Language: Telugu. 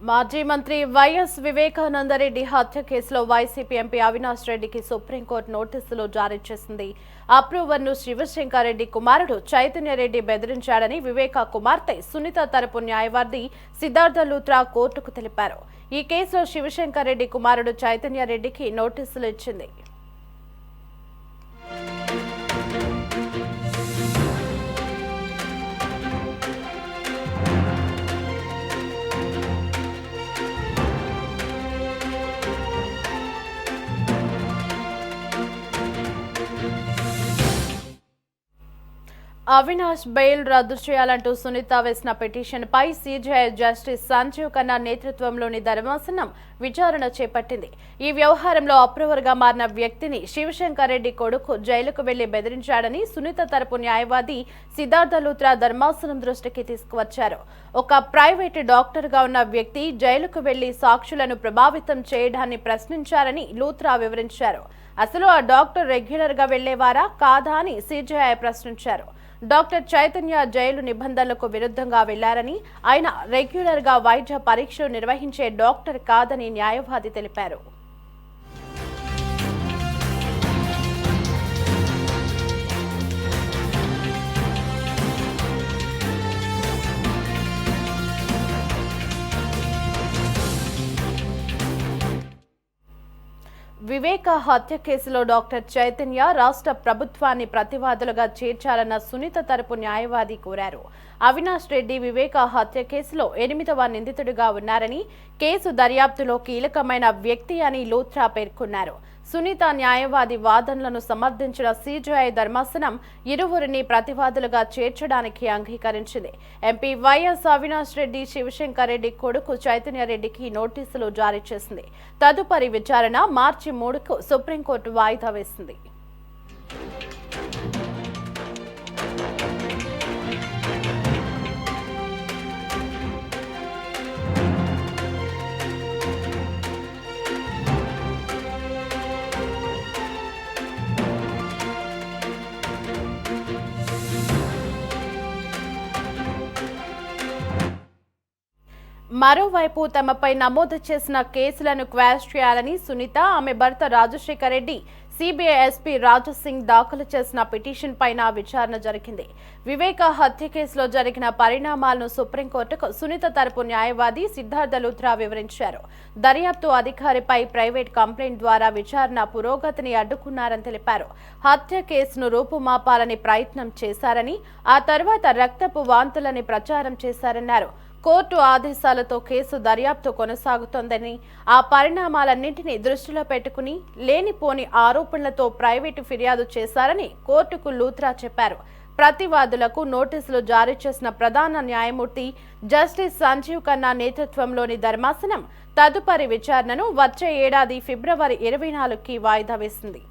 మాజీ మంత్రి వైఎస్ వివేకానందరెడ్డి హత్య కేసులో వైసీపీ ఎంపీ అవినాష్ రెడ్డికి సుప్రీంకోర్టు నోటీసులు జారీ చేసింది. అప్రూవర్ను శివశంకరెడ్డి కుమారుడు చైతన్యరెడ్డి బెదిరించాడని వివేక కుమార్తె సునీత తరపు న్యాయవాది సిద్ధార్థ లూత్రా కోర్టుకు తెలిపారు. ఈ కేసులో శివశంకరెడ్డి కుమారుడు చైతన్యరెడ్డికి నోటీసులు ఇచ్చింది. అవినాష్ బెయిల్ రద్దు చేయాలంటూ సునీత వేసిన పిటిషన్పై సీజీఐ జస్టిస్ సంజీవ్ ఖన్నా నేతృత్వంలోని ధర్మాసనం విచారణ చేపట్టింది. ఈ వ్యవహారంలో అప్రూవర్గా మారిన వ్యక్తిని శివశంకరెడ్డి కొడుకు జైలుకు వెళ్లి బెదిరించాడని సునీత తరపు న్యాయవాది సిద్ధార్థ లూత్రా ధర్మాసనం దృష్టికి తీసుకువచ్చారు. ఒక ప్రైవేటు డాక్టర్గా ఉన్న వ్యక్తి జైలుకు వెళ్లి సాక్షులను ప్రభావితం చేయడాన్ని ప్రశ్నించారని లూత్రా వివరించారు. అసలు ఆ డాక్టర్ రెగ్యులర్ గా వెళ్లేవారా కాదా అని సీజీఐ ప్రశ్నించారు. డాక్టర్ చైతన్య జైలు నిబంధనలకు విరుద్ధంగా వెళ్లారని, ఆయన రెగ్యులర్ గా వైద్య పరీక్షలు నిర్వహించే డాక్టర్ కాదని న్యాయవాది తెలిపారు. వివేక హత్య కేసులో డాక్టర్ చైతన్య రాష్ట్ర ప్రభుత్వాన్ని ప్రతివాదులుగా చేర్చాలన్న సునీత తరపు న్యాయవాది కోరారు. అవినాష్ రెడ్డి వివేక హత్య కేసులో 8వ నిందితుడిగా ఉన్నారని, కేసు దర్యాప్తులో కీలకమైన వ్యక్తి అని లూత్రా పేర్కొన్నారు. సునీత న్యాయవాది వాదనలను సమర్థించిన సీజీఐ ధర్మాసనం ఇరువురిని ప్రతివాదులుగా చేర్చడానికి అంగీకరించింది. ఎంపీ వైఎస్ అవినాష్ రెడ్డి శివశంకరెడ్డి కొడుకు చైతన్యరెడ్డికి నోటీసులు జారీ చేసింది. తదుపరి విచారణ మార్చి 3కు సుప్రీంకోర్టు వాయిదా వేసింది. మరోవైపు తమపై నమోదు చేసిన కేసులను క్వాష్ చేయాలని సునీత, ఆమె భర్త రాజశేఖర్ రెడ్డి సిబిఐ ఎస్పీ రాజసింగ్ దాఖలు చేసిన పిటిషన్ పైన విచారణ జరిగింది. వివేక హత్య కేసులో జరిగిన పరిణామాలను సుప్రీంకోర్టుకు సునీత తరపు న్యాయవాది సిద్ధార్థ లూత్రా వివరించారు. దర్యాప్తు అధికారిపై ప్రైవేట్ కంప్లైంట్ ద్వారా విచారణ పురోగతిని అడ్డుకున్నారని తెలిపారు. హత్య కేసును రూపుమాపాలని ప్రయత్నం చేశారని, ఆ తర్వాత రక్తపు వాంతులని ప్రచారం చేశారన్నారు. కోర్టు ఆదేశాలతో కేసు దర్యాప్తు కొనసాగుతోందని, ఆ పరిణామాలన్నింటినీ దృష్టిలో పెట్టుకుని లేనిపోని ఆరోపణలతో ప్రైవేటు ఫిర్యాదు చేశారని కోర్టుకు లూత్రా చెప్పారు. ప్రతివాదులకు నోటీసులు జారీ చేసిన ప్రధాన న్యాయమూర్తి జస్టిస్ సంజీవ్ ఖన్నా నేతృత్వంలోని ధర్మాసనం తదుపరి విచారణను వచ్చే ఏడాది ఫిబ్రవరి 24కి వాయిదా వేసింది.